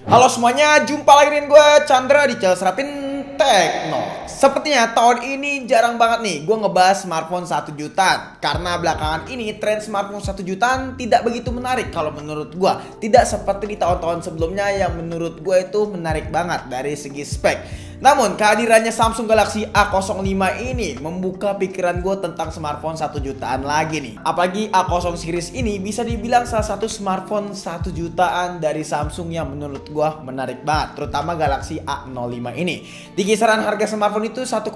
Halo semuanya, jumpa lagi dengan gue Chandra di channel Serapin Tekno. Sepertinya tahun ini jarang banget nih gue ngebahas smartphone 1 jutaan. Karena belakangan ini tren smartphone 1 jutaan tidak begitu menarik kalau menurut gue. Tidak seperti di tahun-tahun sebelumnya yang menurut gue itu menarik banget dari segi spek. Namun kehadirannya Samsung Galaxy A05 ini membuka pikiran gue tentang smartphone 1 jutaan lagi nih. Apalagi A0 series ini bisa dibilang salah satu smartphone 1 jutaan dari Samsung yang menurut gue menarik banget. Terutama Galaxy A05 ini. Di kisaran harga smartphone itu 1,4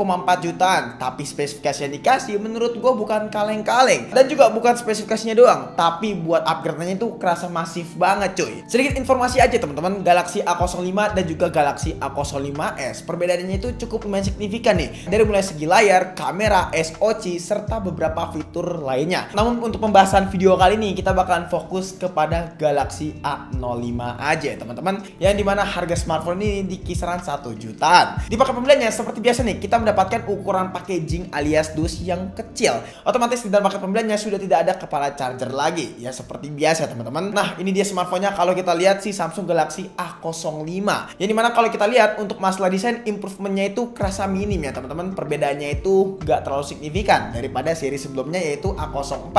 jutaan. Tapi spesifikasi yang dikasih menurut gue bukan kaleng-kaleng. Dan juga bukan spesifikasinya doang. Tapi buat upgrade-nya itu kerasa masif banget cuy. Sedikit informasi aja teman-teman. Galaxy A05 dan juga Galaxy A05s. Perbedaannya itu cukup lumayan signifikan nih. Dari mulai segi layar, kamera, SoC, serta beberapa fitur lainnya. Namun untuk pembahasan video kali ini kita bakalan fokus kepada Galaxy A05 aja teman-teman. Yang dimana harga smartphone ini di kisaran 1 jutaan. Di paket pembeliannya seperti biasa nih, kita mendapatkan ukuran packaging alias dus yang kecil. Otomatis di dalam paket pembeliannya sudah tidak ada kepala charger lagi. Ya seperti biasa teman-teman. Nah ini dia smartphone-nya kalau kita lihat si Samsung Galaxy A05. Yang dimana kalau kita lihat untuk masalah desain improvementnya itu kerasa minim ya teman-teman. Perbedaannya itu gak terlalu signifikan daripada seri sebelumnya yaitu A04.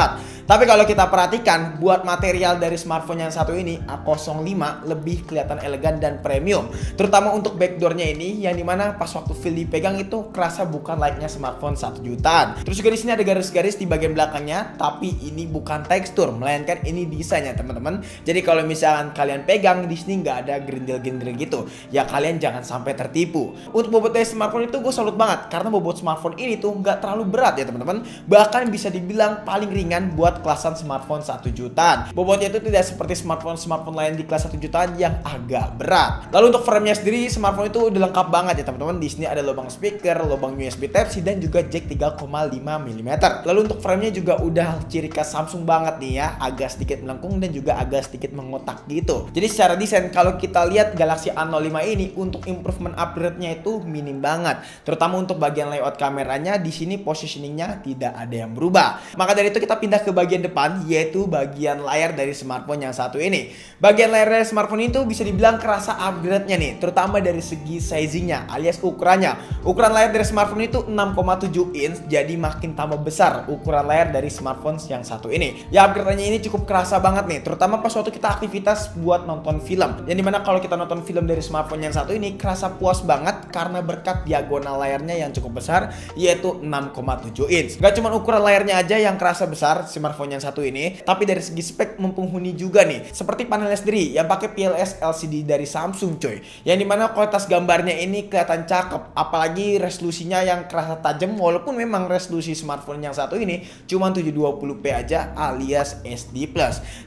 Tapi kalau kita perhatikan buat material dari smartphone yang satu ini A05 lebih kelihatan elegan dan premium. Terutama untuk backdoornya ini yang dimana pas waktu feel dipegang itu kerasa bukan layaknya smartphone 1 jutaan. Terus juga di sini ada garis-garis di bagian belakangnya, tapi ini bukan tekstur melainkan ini desainnya teman-teman. Jadi kalau misalkan kalian pegang di sini nggak ada gerindil-gerindil gitu, ya kalian jangan sampai tertipu. Untuk bobot dari smartphone itu gue salut banget karena bobot smartphone ini tuh nggak terlalu berat ya teman-teman. Bahkan bisa dibilang paling ringan buat kelasan smartphone 1 jutaan. Bobotnya itu tidak seperti smartphone lain di kelas 1 jutaan yang agak berat. Lalu untuk frame-nya sendiri smartphone itu udah lengkap banget ya teman-teman. Di sini ada lubang speaker, lubang USB Type-C dan juga jack 3,5 mm. Lalu untuk frame-nya juga udah ciri khas Samsung banget nih ya, agak sedikit melengkung dan juga agak sedikit mengotak gitu. Jadi secara desain kalau kita lihat Galaxy A05 ini untuk improvement upgrade-nya itu minim banget. Terutama untuk bagian layout kameranya di sini positioningnya tidak ada yang berubah. Maka dari itu kita pindah ke bagian depan yaitu bagian layar dari smartphone yang satu ini. Bagian layar dari smartphone itu bisa dibilang kerasa upgrade-nya nih, terutama dari segi sizingnya alias ukurannya. Ukuran layar dari smartphone itu 6,7 inch, jadi makin tambah besar ukuran layar dari smartphone yang satu ini. Ya upgrade-nya ini cukup kerasa banget nih, terutama pas waktu kita aktivitas buat nonton film. Yang dimana kalau kita nonton film dari smartphone yang satu ini kerasa puas banget karena berkat diagonal layarnya yang cukup besar yaitu 6,7 inch. Gak cuma ukuran layarnya aja yang kerasa besar smartphone yang satu ini, tapi dari segi spek mumpuni juga nih. Seperti panelnya sendiri yang pakai PLS LCD dari Samsung coy. Yang dimana kualitas gambarnya ini kelihatan cakep, apalagi resolusinya yang kerasa tajam walaupun memang resolusi smartphone yang satu ini cuma 720p aja alias SD+.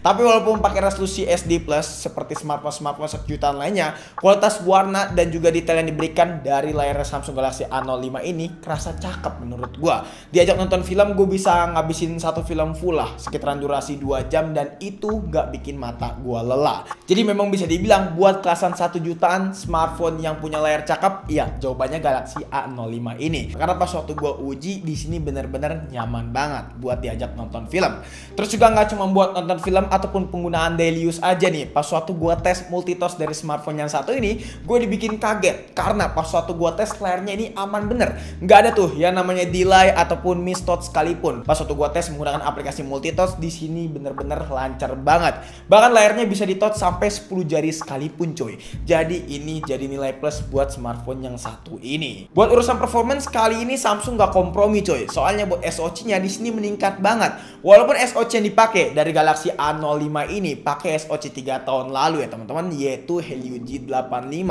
Tapi walaupun pakai resolusi SD+ seperti smartphone 1 jutaan lainnya, kualitas warna dan juga detail yang diberikan dari layar Samsung Galaxy A05 ini kerasa cakep menurut gua. Diajak nonton film gue bisa ngabisin satu film full lah, sekitaran durasi 2 jam dan itu gak bikin mata gua lelah. Jadi memang bisa dibilang buat kelasan 1 jutaan smartphone yang punya layar cakep, iya jawabannya Galaxy A05 ini. Karena pas waktu gua uji di sini bener-bener nyaman banget buat diajak nonton film. Terus juga nggak cuma buat nonton film ataupun penggunaan daily use aja nih. Pas waktu gua tes multitask dari smartphone yang satu ini, gue dibikin kaget karena pas waktu gua tes layarnya ini aman bener. Nggak ada tuh yang namanya delay ataupun miss touch sekalipun. Pas waktu gua tes menggunakan aplikasi multitask di sini bener-bener lancar banget. Bahkan layarnya bisa di-touch sampai 10 jari sekalipun coy. Jadi ini jadi nilai plus buat smartphone yang satu ini. Buat urusan performance kali ini Samsung gak kompromi coy. Soalnya buat SoC-nya di sini meningkat banget. Walaupun SoC yang dipakai dari Galaxy A05 ini pakai SoC 3 tahun lalu ya teman-teman, yaitu Helio G85.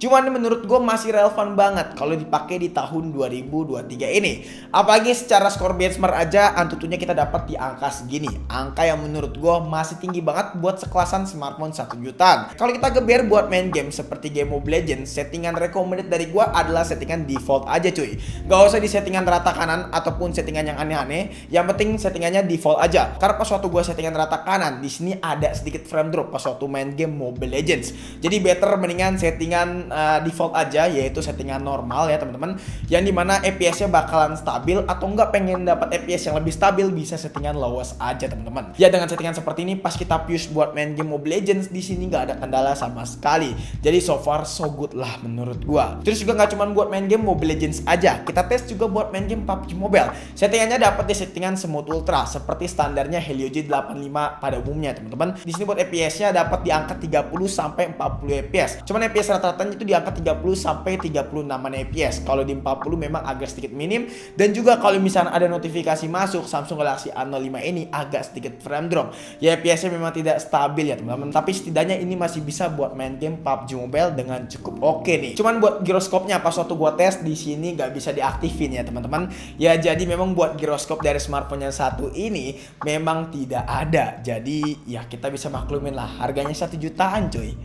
Cuman menurut gue masih relevan banget kalau dipakai di tahun 2023 ini. Apalagi secara skor benchmark aja antutunya kita dapat di angka segini. Angka yang menurut gue masih tinggi banget buat sekelasan smartphone 1 jutaan. Kalau kita geber buat main game seperti game Mobile Legends, settingan recommended dari gue adalah settingan default aja cuy. Gak usah di settingan rata kanan ataupun settingan yang aneh-aneh. Yang penting settingannya default aja. Karena pas waktu gue settingan rata kanan, di sini ada sedikit frame drop pas waktu main game Mobile Legends. Jadi better mendingan settingan default aja aja, yaitu settingan normal ya teman-teman, yang dimana FPS-nya bakalan stabil, atau enggak pengen dapat FPS yang lebih stabil bisa settingan lowest aja teman-teman. Ya dengan settingan seperti ini pas kita push buat main game Mobile Legends di sini nggak ada kendala sama sekali. Jadi so far so good lah menurut gua. Terus juga nggak cuma buat main game Mobile Legends aja, kita tes juga buat main game PUBG Mobile. Settingannya dapat di settingan Smooth Ultra seperti standarnya Helio G85 pada umumnya teman-teman. Di sini buat FPS-nya dapat di angka 30 sampai 40 FPS. Cuman FPS rata-ratanya itu di angka 30 sampai 36 FPS. Kalau di 40 memang agak sedikit minim, dan juga kalau misalnya ada notifikasi masuk, Samsung Galaxy A05 ini agak sedikit frame drop. Ya FPS-nya memang tidak stabil ya teman-teman, tapi setidaknya ini masih bisa buat main game PUBG Mobile dengan cukup oke nih. Cuman buat giroskopnya pas waktu gua tes di sini nggak bisa diaktifin ya teman-teman. Ya jadi memang buat giroskop dari smartphone yang satu ini memang tidak ada. Jadi ya kita bisa maklumin lah, harganya 1 jutaan cuy.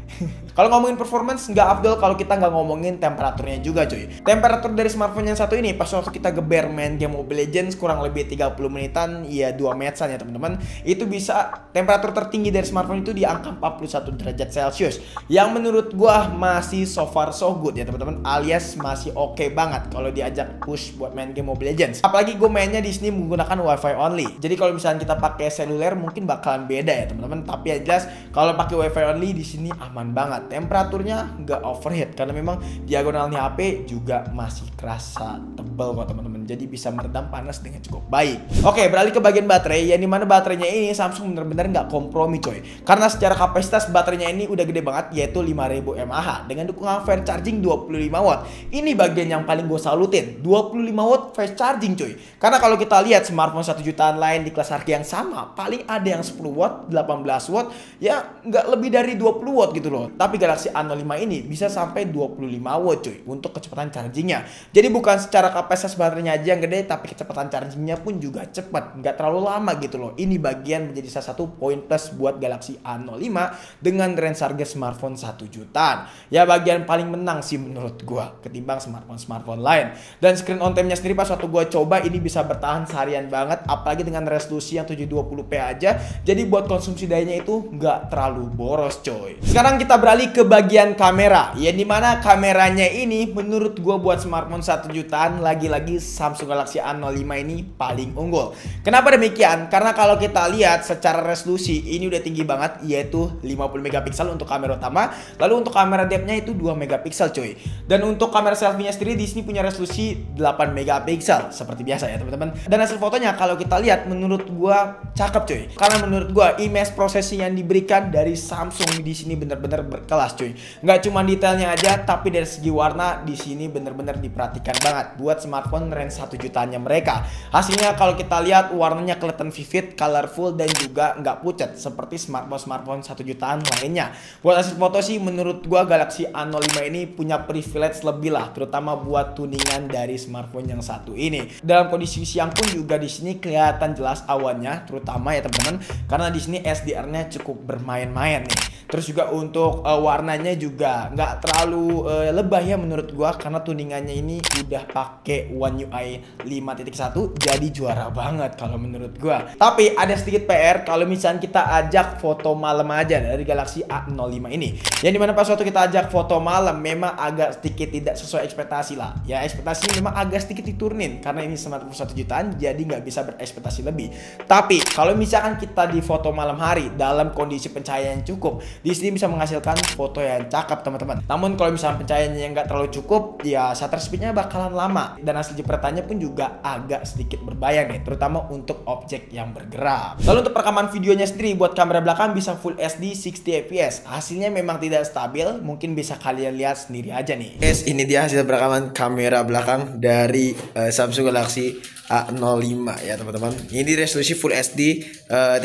Kalau ngomongin performance nggak afdol kalau kita nggak ngomongin temperaturnya juga cuy. Temperatur dari smartphone yang satu ini pas waktu kita geber main game Mobile Legends kurang lebih 30 menitan, ya 2 menitan ya teman-teman, itu bisa temperatur tertinggi dari smartphone itu di angka 41 derajat Celcius, yang menurut gua masih so far so good ya teman-teman, alias masih oke banget kalau diajak push buat main game Mobile Legends. Apalagi gue mainnya di sini menggunakan WiFi only. Jadi kalau misalnya kita pakai seluler mungkin bakalan beda ya teman-teman, tapi yang jelas kalau pakai WiFi only di sini aman banget. Temperaturnya nggak overheat karena memang diagonalnya HP juga masih kerasa tebal kok teman-teman. Jadi bisa meredam panas dengan cukup baik. Oke, beralih ke bagian baterai, yang dimana baterainya ini Samsung bener-bener nggak kompromi coy. Karena secara kapasitas baterainya ini udah gede banget, yaitu 5000 mAh dengan dukungan fast charging 25 watt. Ini bagian yang paling gue salutin, 25 watt fast charging coy. Karena kalau kita lihat smartphone 1 jutaan lain di kelas harga yang sama, paling ada yang 10 watt, 18 watt, ya nggak lebih dari 20 watt gitu loh. Tapi Galaxy A05 ini bisa sampai 25 watt coy untuk kecepatan chargingnya. Jadi bukan secara kapasitas baterainya aja yang gede, tapi kecepatan chargingnya pun juga cepat, nggak terlalu lama gitu loh. Ini bagian menjadi salah satu poin plus buat Galaxy A05 dengan range harga smartphone 1 jutaan. Ya bagian paling menang sih menurut gua ketimbang smartphone lain. Dan screen on time-nya sendiri pas waktu gua coba ini bisa bertahan seharian banget, apalagi dengan resolusi yang 720p aja. Jadi buat konsumsi dayanya itu nggak terlalu boros coy. Sekarang kita beralih ke bagian kamera, yang dimana kameranya ini menurut gua buat smartphone 1 jutaan lagi-lagi Samsung Galaxy A05 ini paling unggul. Kenapa demikian? Karena kalau kita lihat secara resolusi ini udah tinggi banget, yaitu 50 megapiksel untuk kamera utama, lalu untuk kamera depth-nya itu 2 megapiksel coy. Dan untuk kamera selfie-nya sendiri di sini punya resolusi 8 megapiksel seperti biasa ya teman-teman. Dan hasil fotonya kalau kita lihat menurut gua cakep coy. Karena menurut gua image processing yang diberikan dari Samsung di sini bener-bener berkelas coy. Nggak cuma detailnya aja, tapi dari segi warna di sini bener-bener diperhatikan banget buat smartphone range 1 jutaan mereka. Hasilnya kalau kita lihat warnanya kelihatan vivid, colorful, dan juga nggak pucat seperti smartphone 1 jutaan lainnya. Buat hasil foto sih menurut gua Galaxy A05 ini punya privilege lebih lah, terutama buat tuningan dari smartphone yang satu ini. Dalam kondisi siang pun juga di sini kelihatan jelas awannya, terutama ya teman-teman, karena di sini SDR-nya cukup bermain-main nih. Terus juga untuk warnanya juga nggak terlalu lebah ya menurut gua, karena tuningannya ini udah pakai One UI 5.1, jadi juara banget kalau menurut gua. Tapi ada sedikit PR kalau misalnya kita ajak foto malam aja dari Galaxy A05 ini, yang dimana pas waktu kita ajak foto malam memang agak sedikit tidak sesuai ekspektasi lah. Ya ekspektasi memang agak sedikit diturunin karena ini smartphone 1 jutaan, jadi nggak bisa berekspektasi lebih. Tapi kalau misalkan kita di foto malam hari dalam kondisi pencahayaan yang cukup, di sini bisa menghasilkan foto yang cakep teman-teman. Namun kalau misalnya pencahayaannya yang nggak terlalu cukup, ya shutter speednya bakalan lama, dan hasil jepretannya pun juga agak sedikit berbayang nih, terutama untuk objek yang bergerak. Lalu untuk perekaman videonya sendiri buat kamera belakang bisa Full HD 60 fps. Hasilnya memang tidak stabil, mungkin bisa kalian lihat sendiri aja nih. Guys, ini dia hasil perekaman kamera belakang dari Samsung Galaxy A05 ya teman-teman. Ini resolusi Full HD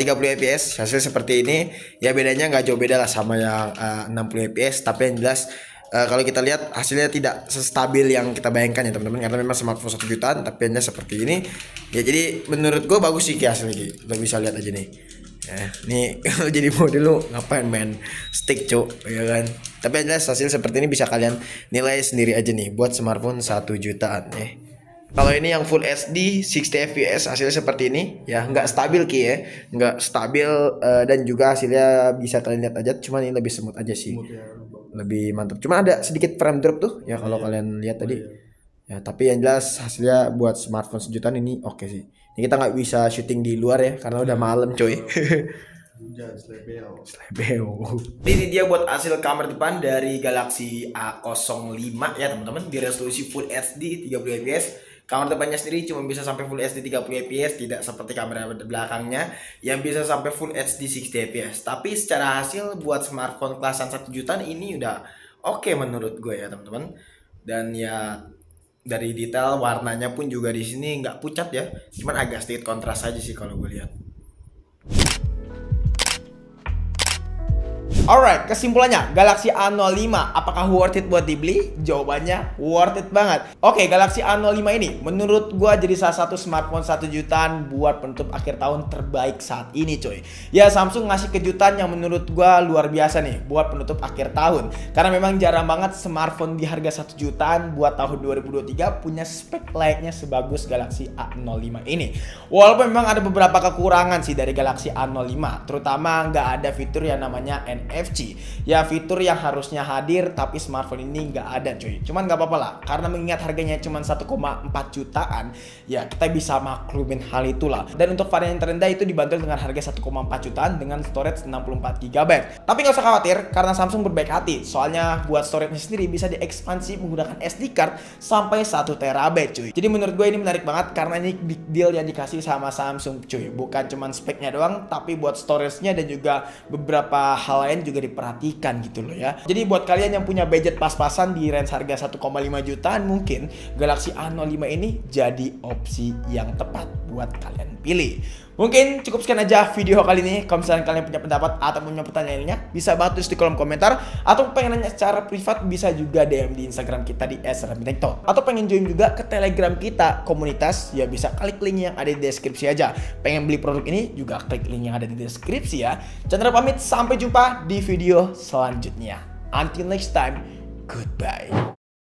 30 fps. Hasil seperti ini. Ya bedanya nggak jauh beda lah sama yang 60 fps, tapi yang jelas kalau kita lihat hasilnya tidak sestabil yang kita bayangkan ya teman-teman, karena memang smartphone 1 jutaan tapi hanya seperti ini ya. Jadi menurut gue bagus sih hasilnya, lo bisa lihat aja nih ya, nih jadi mau dulu ngapain main stick cuk ya kan. Tapi yang jelas hasil seperti ini bisa kalian nilai sendiri aja nih buat smartphone 1 jutaan ya. Kalau ini yang Full HD 60 fps hasilnya seperti ini ya, nggak stabil ki ya, nggak stabil dan juga hasilnya bisa kalian lihat aja, cuman ini lebih smooth aja sih. lebih mantap. Cuma ada sedikit frame drop tuh ya kalau kalian lihat tadi. Ya, tapi yang jelas hasilnya buat smartphone sejutaan ini oke sih. Ini kita nggak bisa syuting di luar ya karena udah malam coy. Ini dia buat hasil kamera depan dari Galaxy A05 ya teman-teman, di resolusi Full HD 30 fps. Kamera depannya sendiri cuma bisa sampai Full HD 30 fps, tidak seperti kamera belakangnya yang bisa sampai Full HD 60 fps. Tapi secara hasil buat smartphone kelasan 1 jutaan ini udah oke menurut gue ya teman-teman. Dan ya dari detail warnanya pun juga di sini nggak pucat ya, cuman agak sedikit kontras aja sih kalau gue lihat. Alright, kesimpulannya Galaxy A05 apakah worth it buat dibeli? Jawabannya worth it banget. Oke, Galaxy A05 ini menurut gua jadi salah satu smartphone 1 jutaan buat penutup akhir tahun terbaik saat ini coy. Ya Samsung ngasih kejutan yang menurut gua luar biasa nih buat penutup akhir tahun. Karena memang jarang banget smartphone di harga 1 jutaan buat tahun 2023 punya spek layaknya sebagus Galaxy A05 ini. Walaupun memang ada beberapa kekurangan sih dari Galaxy A05, terutama nggak ada fitur yang namanya NFC. Ya fitur yang harusnya hadir tapi smartphone ini nggak ada cuy. Cuman nggak apa-apa lah, karena mengingat harganya cuma 1,4 jutaan, ya kita bisa maklumin hal itulah. Dan untuk varian yang terendah itu dibanderol dengan harga 1,4 jutaan dengan storage 64 GB. Tapi nggak usah khawatir karena Samsung berbaik hati. Soalnya buat storage-nya sendiri bisa diekspansi menggunakan SD card sampai 1 TB cuy. Jadi menurut gue ini menarik banget karena ini big deal yang dikasih sama Samsung cuy. Bukan cuma speknya doang, tapi buat storage-nya dan juga beberapa hal lain juga diperhatikan gitu loh ya. Jadi buat kalian yang punya budget pas-pasan di range harga 1,5 jutaan, mungkin Galaxy A05 ini jadi opsi yang tepat buat kalian pilih. Mungkin cukup sekian aja video kali ini. Kalau misalnya kalian punya pendapat atau punya pertanyaan lainnya, bisa banget tulis di kolom komentar. Atau pengen nanya secara privat, bisa juga DM di Instagram kita di @srapintechtalk. Atau pengen join juga ke Telegram kita komunitas, ya bisa klik link yang ada di deskripsi aja. Pengen beli produk ini juga klik link yang ada di deskripsi ya. Chandra pamit, sampai jumpa di video selanjutnya. Until next time, goodbye.